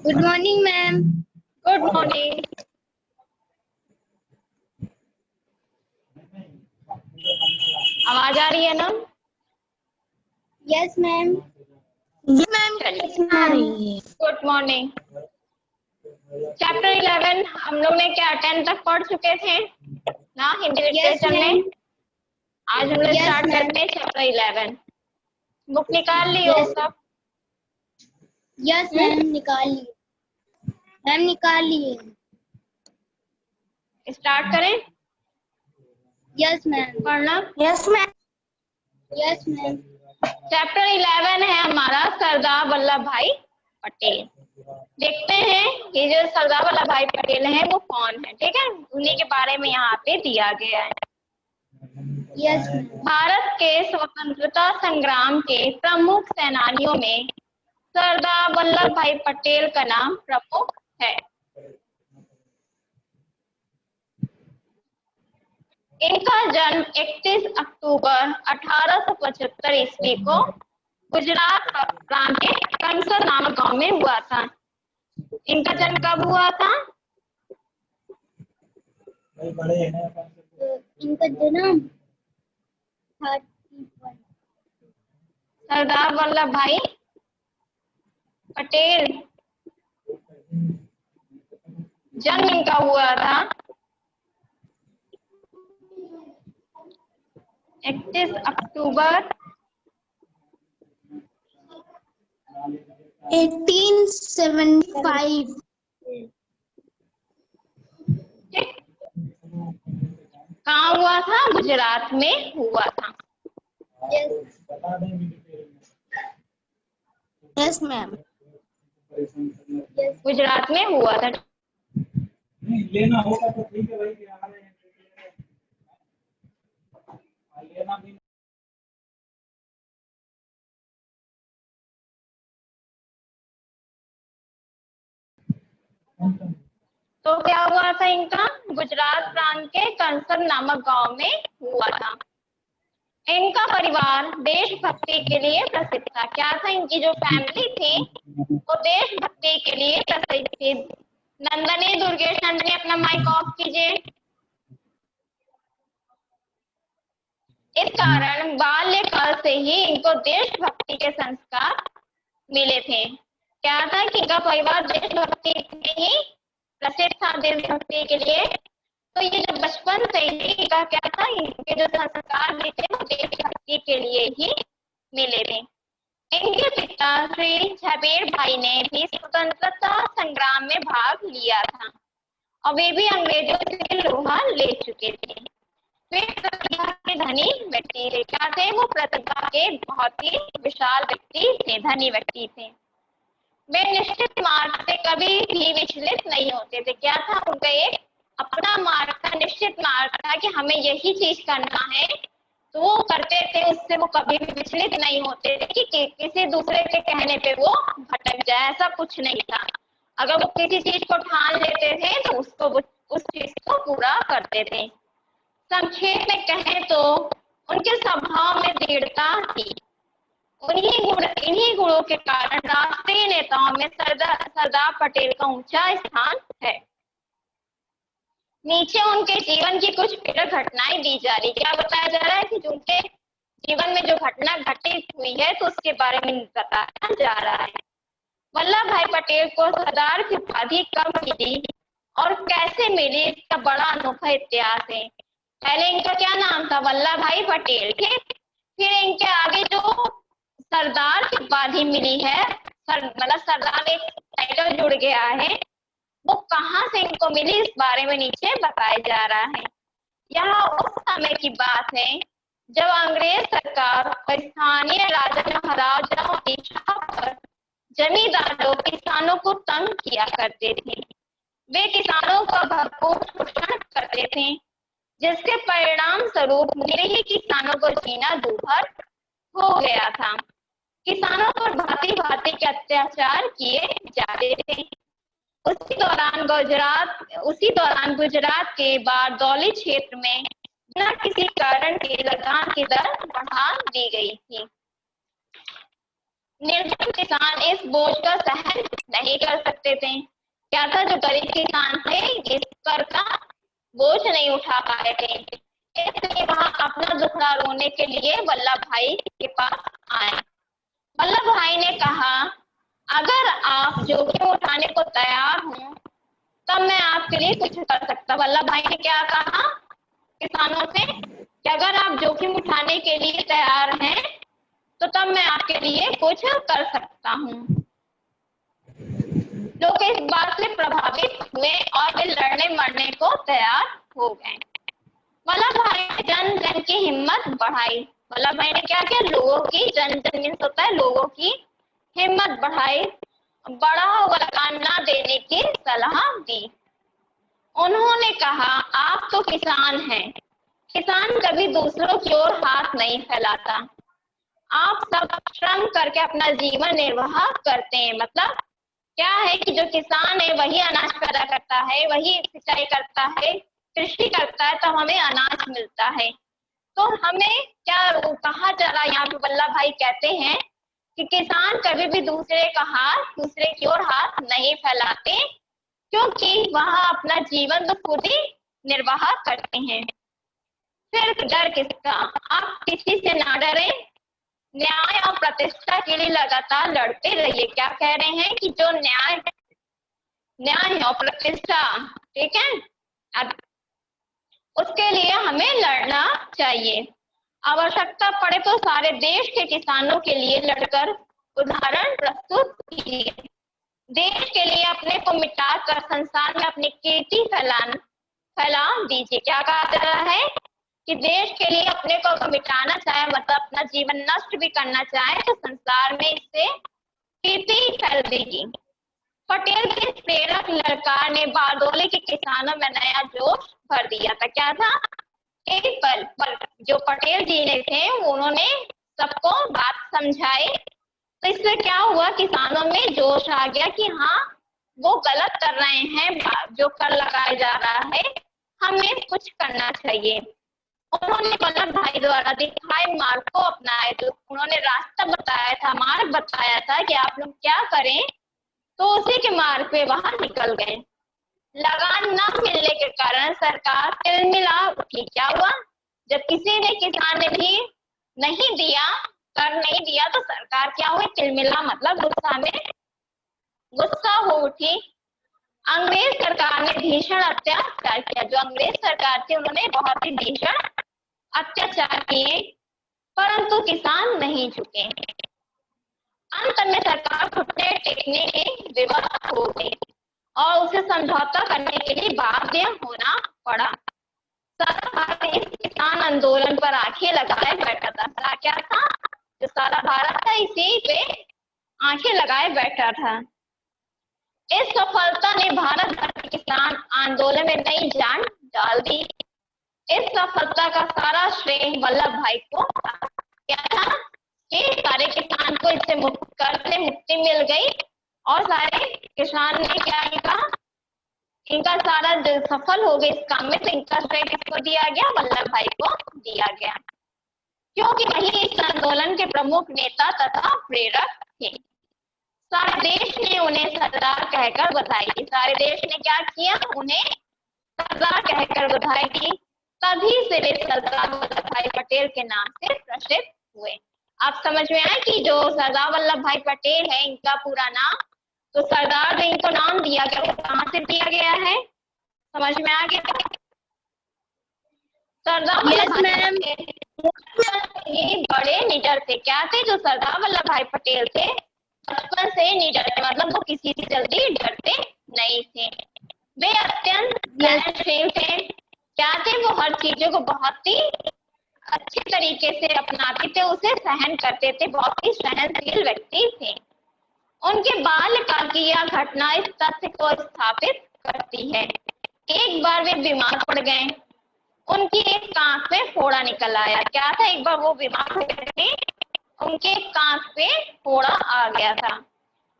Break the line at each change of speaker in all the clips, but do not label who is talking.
Good morning ma'am.
Good morning. आवाज आ रही है ना?
Yes ma'am.
जी मैम, आ रही है।
Good morning. चैप्टर 11 हम लोग ने क्या 10 तक पढ़ चुके थे ना हिंदी लिटरेचर में। आज हम लोग स्टार्ट करते हैं चैप्टर 11। बुक निकाल ली हो सब?
यस मैम, निकाल लिए मैम, निकाल लिए।
स्टार्ट करें
यस मैम।
पढ़ना?
Yes ma'am.
Yes ma'am.
Chapter 11 है हमारा सरदार वल्लभ भाई पटेल। देखते हैं ये जो सरदार वल्लभ भाई पटेल हैं वो कौन है। ठीक है, उन्हीं के बारे में यहाँ पे दिया गया है।
Yes ma'am.
भारत के स्वतंत्रता संग्राम के प्रमुख सेनानियों में सरदार वल्लभ भाई पटेल का नाम प्रमुख है। इनका जन्म 31 अक्टूबर 1875 ईस्वी को गुजरात प्रांत के कंसर नामक गांव में हुआ था। इनका जन्म कब हुआ था?
इनका जन्म 31
सरदार वल्लभ भाई पटेल जन्म इनका हुआ था 31 अक्टूबर
1875।
कहाँ हुआ था? गुजरात में हुआ था।
Yes ma'am.
गुजरात में हुआ था।
लेना होगा तो ठीक है भाई, आ रहे हैं लेना भी।
तो क्या हुआ था इनका? गुजरात प्रांत के कंसर नामक गांव में हुआ था। इनका परिवार देशभक्ति के लिए प्रसिद्ध था। क्या था? इनकी जो फैमिली थी वो देशभक्ति के लिए प्रसिद्ध थी। नंदनी दुर्गेश नंदनी अपना माइक ऑफ कीजिए। इस कारण बाल्यकाल से ही इनको देशभक्ति के संस्कार मिले थे। क्या था कि इनका परिवार देशभक्ति में ही प्रसिद्ध था, देशभक्ति के लिए। तो ये जब बचपन से ही इनका क्या था, इनके जो संस्कार भी थे वो देशभक्ति के लिए ही मिले थे। इनके पिता श्री झवेर भाई ने भी स्वतंत्रता संग्राम में भाग लिया था और वे भी अंग्रेजों से लोहा ले चुके थे। वे प्रतिभा के धनी व्यक्ति थे। क्या थे? वो प्रतिभा के बहुत ही विशाल व्यक्ति थे, धनी व्यक्ति थे। वे निश्चित मार्ग से कभी भी विचलित नहीं होते थे। क्या था? उनका एक अपना मार्ग था, निश्चित मार्ग था कि हमें यही चीज करना है, तो वो करते थे। उससे वो कभी भी विचलित नहीं होते थे कि किसी दूसरे के कहने पे वो भटक जाए, ऐसा कुछ नहीं था। अगर वो किसी चीज को ठान लेते थे तो उसको उस चीज को पूरा करते थे। संक्षेप में कहें तो उनके स्वभाव में दृढ़ता थी। इन्हीं गुणों के कारण राष्ट्रीय नेताओं में सरदार पटेल का ऊंचा स्थान है। नीचे उनके जीवन की कुछ प्रेरक घटनाएं दी जा रही। क्या बताया जा रहा है कि उनके जीवन में जो घटना घटित हुई है तो उसके बारे में बताया जा रहा है। वल्लभ भाई पटेल को सरदार की उपाधि कब मिली और कैसे मिली, इसका बड़ा अनोखा इतिहास है। पहले इनका क्या नाम था? वल्लभ भाई पटेल। ठीक, फिर इनके आगे जो सरदार की उपाधि मिली है, मतलब सरदार एक टाइटल जुड़ गया है, वो कहाँ से इनको मिली इस बारे में नीचे बताया जा रहा है। यह उस समय की बात है जब अंग्रेज सरकार और स्थानीय राजा महाराजाओं की इच्छा पर जमींदार लोग किसानों को तंग किया करते थे। वे किसानों का भरपूर शोषण करते थे, जिसके परिणाम स्वरूप निरीह किसानों को जीना दूभर हो गया था। किसानों पर भांति भांति के अत्याचार किए जाते थे। उसी दौरान गुजरात के बारदौली क्षेत्र में बिना किसी कारण के लगान की दर बढ़ा दी गई थी। निर्धन किसान इस बोझ का सहन नहीं कर सकते थे। क्या था, जो गरीब किसान थे इस कर का बोझ नहीं उठा पा रहे थे, इसलिए वहां अपना दुखड़ा रोने के लिए वल्लभ भाई के पास आए। वल्लभ भाई ने कहा, अगर आप जोखिम उठाने को तैयार हो तब मैं आपके लिए कुछ कर सकता। वल्लभ भाई ने क्या कहा किसानों से कि अगर आप जोखिम उठाने के लिए तैयार हैं तो तब मैं आपके लिए कुछ कर सकता हूँ। लोग इस बात से प्रभावित हुए और वे लड़ने मरने को तैयार हो गए। वल्लभ भाई ने जन जन की हिम्मत बढ़ाई। वल्लभ भाई ने क्या किया, लोगों की, जन जन मीन्स होता है लोगों की हिम्मत बढ़ाई, बड़ा बलिदान न देने की सलाह दी। उन्होंने कहा, आप तो किसान हैं, किसान कभी दूसरों की ओर हाथ नहीं फैलाता, आप सब श्रम करके अपना जीवन निर्वाह करते हैं। मतलब क्या है कि जो किसान है वही अनाज पैदा करता है, वही सिंचाई करता है, कृषि करता है, तब हमें अनाज मिलता है। तो हमें क्या कहा जा रहा है यहाँ पे, वल्लभ भाई कहते हैं कि किसान कभी भी दूसरे की ओर हाथ नहीं फैलाते, क्योंकि वह अपना जीवन तो खुद ही निर्वाह करते हैं। फिर डर किसका, आप किसी से ना डरे, न्याय और प्रतिष्ठा के लिए लगातार लड़ते रहिए। क्या कह रहे हैं कि जो न्याय और प्रतिष्ठा, ठीक है, अब उसके लिए हमें लड़ना चाहिए। आवश्यकता पड़े तो सारे देश के किसानों के लिए लड़कर उदाहरण प्रस्तुत कीजिए। देश के लिए अपने को मिटाकर संसार में अपनी कीर्ति फैला दीजिए। क्या कहा जा रहा है कि देश के लिए अपने को मिटाना चाहे, मतलब अपना जीवन नष्ट भी करना चाहे, तो संसार में इससे कीर्ति फैल देगी। पटेल के प्रेरक ललकार ने बारदोली के किसानों में नया जोश भर दिया था। क्या था, एक पल जो पटेल जी ने थे उन्होंने सबको बात समझाई, तो इससे क्या हुआ, किसानों में जोश आ गया कि हाँ वो गलत कर रहे हैं, जो कर लगाया जा रहा है हमें कुछ करना चाहिए। उन्होंने वल्लभ भाई द्वारा दिखाए मार्ग को अपनाया, जो उन्होंने रास्ता बताया था, मार्ग बताया था कि आप लोग क्या करें, तो उसी के मार्ग पे वहां निकल गए। लगान न मिलने के कारण सरकार तिलमिला उठी। क्या हुआ, जब किसी ने किसान ने भी नहीं दिया, कर नहीं दिया, तो सरकार क्या हुई, तिलमिला मतलब गुस्सा हो उठी। अंग्रेज सरकार ने भीषण अत्याचार किया। जो अंग्रेज सरकार थी उन्होंने बहुत ही भीषण अत्याचार किए, परंतु किसान नहीं झुके। अंत में सरकार घुटने टेकने की विवश हो गई और उसे समझौता करने के लिए बाध्य होना पड़ा। सारा भारत इस किसान आंदोलन पर आंखें लगाए बैठा था। क्या था, जो सारा भारत था इसी पे आंखें लगाए बैठा था। इस सफलता ने भारत भर के किसान आंदोलन में नई जान डाल दी। इस सफलता का सारा श्रेय वल्लभ भाई को था। क्या था कि सारे किसान को इससे मुक्ति मिल गई और सारे किसान ने क्या कहा, इनका सारा जो सफल हो गए इस काम में, तो इनका श्रेय किसको दिया गया, वल्लभ भाई को दिया गया, क्योंकि वही इस आंदोलन के प्रमुख नेता तथा प्रेरक थे। सारे देश ने उन्हें सरदार कहकर बधाई दी। सारे देश ने क्या किया, उन्हें सरदार कहकर बधाई दी। तभी से वे सरदार वल्लभ भाई पटेल के नाम से प्रसिद्ध हुए। आप समझ में आए कि जो सरदार वल्लभ भाई पटेल है इनका पूरा नाम, तो सरदार जो इनको नाम दिया गया वो कहाँ से दिया गया है, समझ में आ गया। सरदार वल्लभ भाई पटेल बड़े निडर थे। क्या थे, जो सरदार वल्लभ भाई पटेल थे बचपन से निडर थे, मतलब वो किसी से जल्दी डरते नहीं थे। वे अत्यंत सहनशील थे। क्या थे, वो हर चीजों को बहुत ही अच्छे तरीके से अपनाते थे, उसे सहन करते थे, बहुत ही सहनशील व्यक्ति थे। उनके बाल्यकाल की यह घटना इस तथ्य को स्थापित करती है। एक बार वे बीमार पड़ गए, उनकी एक आंख में फोड़ा निकल आया। क्या था, एक बार वो बीमार हो गए थे, उनके कांख पे फोड़ा आ गया था।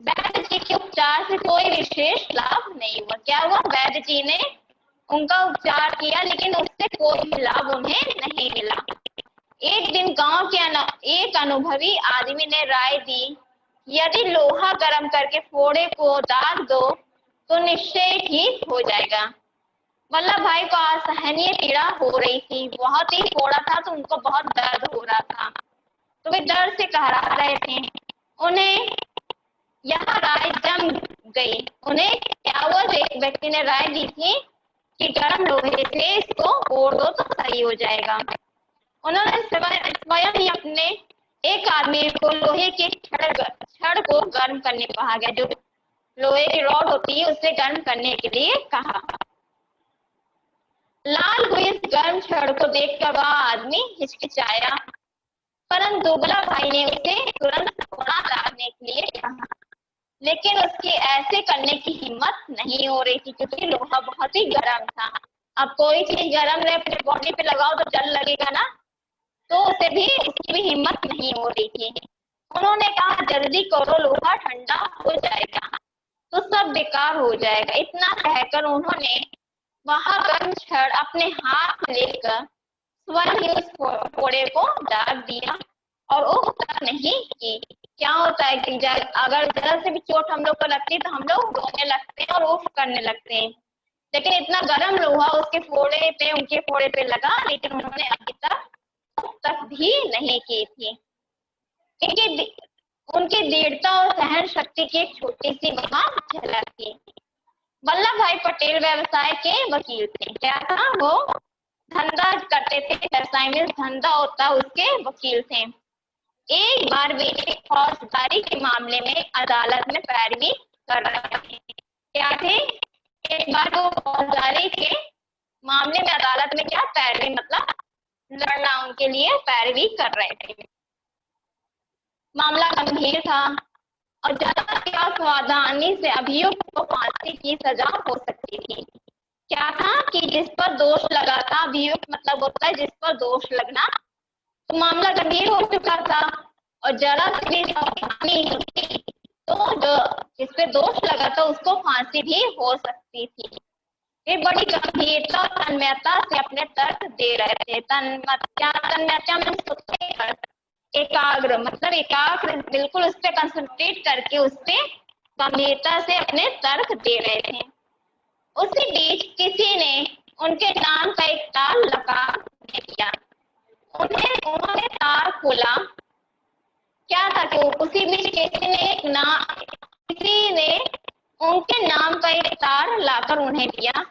वैद्य जी के उपचार से कोई विशेष लाभ नहीं हुआ। क्या हुआ, वैद्य जी ने उनका उपचार किया लेकिन उससे कोई लाभ उन्हें नहीं मिला। एक दिन गांव के एक अनुभवी आदमी ने राय दी यदि लोहा गर्म करके फोड़े को दाग दो तो निश्चय ठीक हो जाएगा। वल्लभ भाई को असहनीय पीड़ा हो रही थी, बहुत ही फोड़ा था तो उनको बहुत दर्द हो रहा था, तो वे दर्द से कहरा रहे थे। उन्हें यह राय जम गई। उन्हें क्या हुआ, एक व्यक्ति ने राय दी थी कि गर्म लोहे से इसको फोड़ दो तो सही हो जाएगा। उन्होंने स्वयं ही अपने एक आदमी को लोहे के छड़ को गर्म करने को कहा गया, जो लोहे की रॉड होती है उसे गर्म करने के लिए कहा। लाल हुई इस गर्म छड़ को देखकर वह आदमी हिचकिचाया, परंतु वल्लभ भाई ने उसे तुरंत थोड़ा डालने के लिए कहा, लेकिन उसकी ऐसे करने की हिम्मत नहीं हो रही थी क्योंकि लोहा बहुत ही गर्म था। अब कोई चीज गर्म रहे अपने बॉडी पे लगाओ तो जल लगेगा ना, तो उसकी भी हिम्मत नहीं हो रही थी। उन्होंने कहा जल्दी करो, लोहा ठंडा हो जाएगा तो सब बेकार हो जाएगा। इतना कहकर उन्होंने वहां गर्म छड़ अपने हाथ लेकर स्वयं ही उस फोड़े को दाग दिया और उफ तक नहीं की। क्या होता है कि अगर जरा से भी चोट हम लोग को लगती है तो हम लोग रोने लगते हैं और उफ करने लगते हैं, लेकिन इतना गर्म लोहा उसके फोड़े पे, उनके फोड़े पे लगा, लेकिन उन्होंने अभी तक भी नहीं की थी। उनकी दृढ़ता और सहन शक्ति की एक छोटी सी वहां झलक थी। वल्लभ भाई पटेल व्यवसाय के वकील थे। क्या था, वो धंधा करते थे, व्यवसाय में धंधा होता उसके वकील थे। एक बार वे एक फौजदारी के मामले में अदालत में पैरवी कर रहे थे। क्या थे, एक बार वो फौजदारी के मामले में अदालत में क्या पैरवी मतलब लड़ना उनके लिए पैरवी कर रहे थे। मामला गंभीर था और ज्यादा क्या सावधानी से अभियुक्त को फांसी की सजा हो सकती थी। क्या था कि जिस पर दोष लगा था, अभियुक्त मतलब होता है जिस पर दोष लगना, तो मामला गंभीर हो चुका था और जरा से भी सावधानी होती तो जो जिस पे दोष लगा था उसको फांसी भी हो सकती थी। वे बड़ी गंभीरता और तन्मयता से अपने तर्क दे रहे थे। तन्मयता में एकाग्र मतलब एकाग्र, बिल्कुल उस पर कंसंट्रेट करके उस पर गंभीरता से अपने तर्क दे रहे थे। उसी बीच किसी ने उनके नाम का एक तार लगा दिया। उन्होंने तार खोला। क्या था कि उसी बीच किसी ने उनके नाम का एक तार लाकर उन्हें दिया।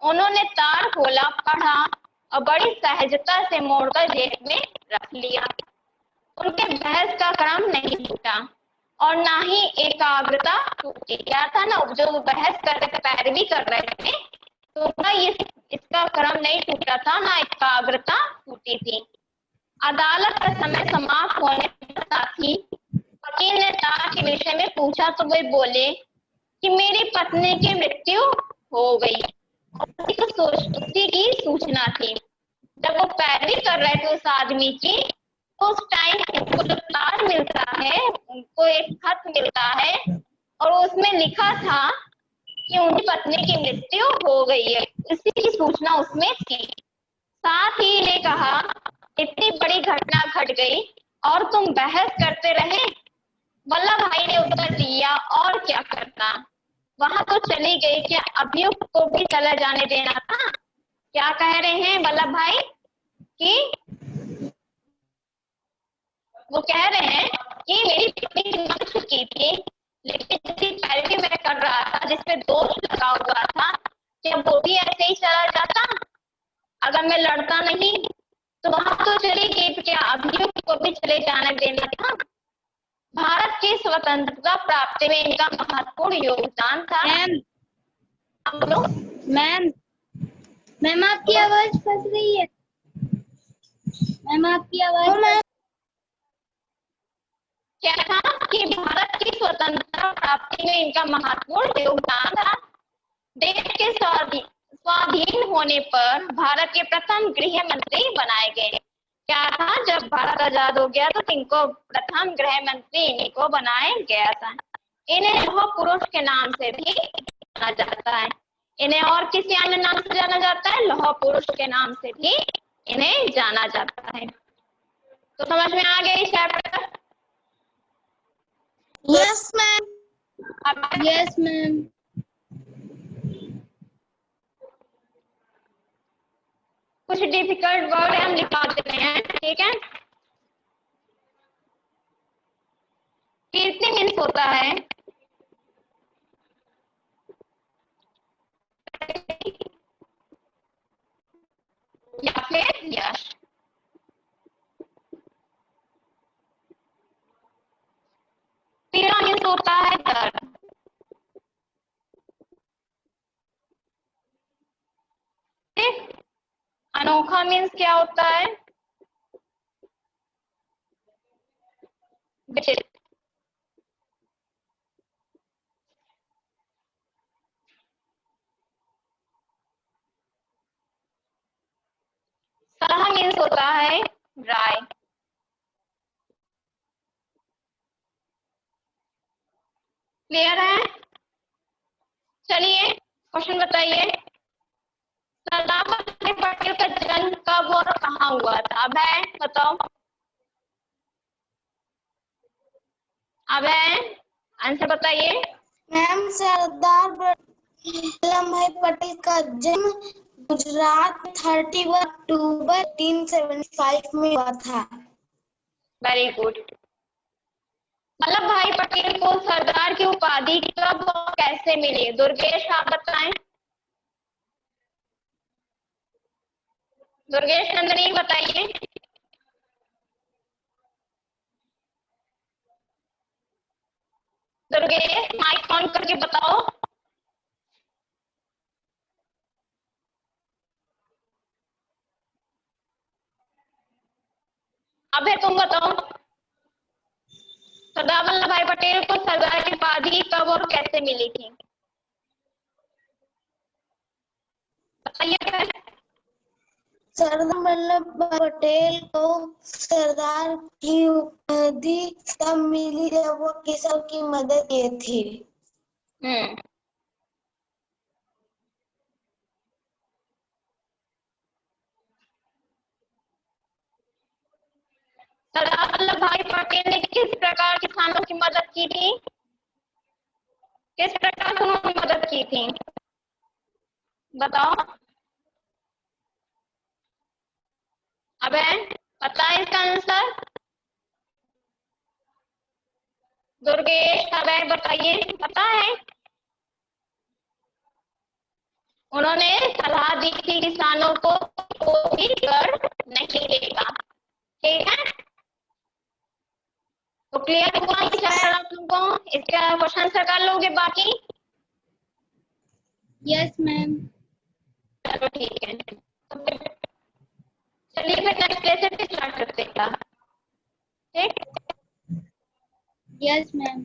उन्होंने तार खोला, पढ़ा और बड़ी सहजता से मोड़कर जेब में रख लिया। उनके बहस का क्रम नहीं टूटा और ना ही एकाग्रता टूटी। क्या था ना, जो बहस कर रहे थे, पैरवी कर रहे थे, तो ना इसका क्रम नहीं टूटा था, ना एकाग्रता टूटी थी। अदालत का समय समाप्त होने के साथ ही वकील ने तार के विषय में पूछा तो वे बोले कि मेरी पत्नी की मृत्यु हो गई। उसी की सूचना थी। जब वो पैरवी कर रहे थे उस आदमी की, तो उस टाइम उनको जो तार मिलता है, उनको एक खत मिलता है और उसमें लिखा था कि उनकी पत्नी की मृत्यु हो गई है। इसी की सूचना उसमें थी। साथ ही ने कहा इतनी बड़ी घटना घट गई और तुम बहस करते रहे। वल्लभ भाई ने उत्तर दिया, और क्या करता, वहां तो चली गई, क्या अभियुक्त को भी चला जाने देना था। क्या कह रहे हैं वल्लभ भाई कि वो कह रहे हैं कि मेरी पत्नी मर चुकी थी, लेकिन जिसकी पैरवी मैं कर रहा था, जिसपे दोष लगा हुआ था, क्या वो भी ऐसे ही चला जाता? अगर मैं लड़ता नहीं तो वहां तो चली गई, क्या अभियुक्त को भी चले जाने देना था? भारत की स्वतंत्रता प्राप्ति में इनका महत्वपूर्ण योगदान था।
मैम आपकी आवाज फंस रही है। मैम आपकी आवाज
क्या था कि भारत की स्वतंत्रता प्राप्ति में इनका महत्वपूर्ण योगदान था। देश के स्वाधीन होने पर भारत के प्रथम गृह मंत्री बनाए गए। क्या था, जब भारत आजाद हो गया तो इनको प्रथम गृह मंत्री इन्हीं को बनाया गया था। इन्हें लौह पुरुष के नाम से भी जाना जाता है। इन्हें और किसी अन्य नाम से जाना जाता है, लौह पुरुष के नाम से भी इन्हें जाना जाता है। तो समझ में आ गया ये चैप्टर?
Yes, ma'am.
अब
Yes, ma'am.
कुछ डिफिकल्ट वर्ड हम लिखा देते हैं, ठीक है। कीर्ति मीन्स होता है या फिर यश। पीड़ा मीन्स होता है दर्द। ठीक? अनोखा मीन्स क्या होता है? विचित्र। सलाह मीन्स होता है राय। क्लियर है? चलिए क्वेश्चन बताइए। सरदार वल्लभ भाई पटेल का जन्म कब और कहाँ हुआ था? अब है, बताओ। अब है, आंसर बताइए।
मैम, सरदार वल्लभ भाई पटेल का जन्म गुजरात 31 अक्टूबर 1875 में हुआ था।
Very good. वल्लभ भाई पटेल को सरदार की उपाधि कब और कैसे मिली? दुर्गेश आप बताएं। दुर्गेश नंदनी बताइए। दुर्गेश माइक ऑन करके बताओ। अब है, तुम बताओ। सरदार वल्लभ भाई पटेल को सरदार की उपाधि कब और कैसे मिली थी? बताइए।
सरदार वल्लभ भाई पटेल को सरदार की उपाधि तब मिली जब वो किसानों की मदद किए थे।
सरदार वल्लभ भाई पटेल ने किस प्रकार किसानों की मदद की थी? किस प्रकार से उन्होंने मदद की थी? बताओ। अब है, पता है इसका आंसर? दुर्गेश अब है, बताइए, पता है? उन्होंने सलाह दी थी किसानों को कोई कर नहीं देगा, ठीक है। तो क्लियर हुआ कि चैप्टर आप लोगों को? इसका क्वेश्चन आंसर कर लोगे बाकी?
Yes, ma'am.
चलो ठीक है। चलिए फिर नेक्स्ट लेसन स्टार्ट करते हैं, ठीक?
Yes, ma'am.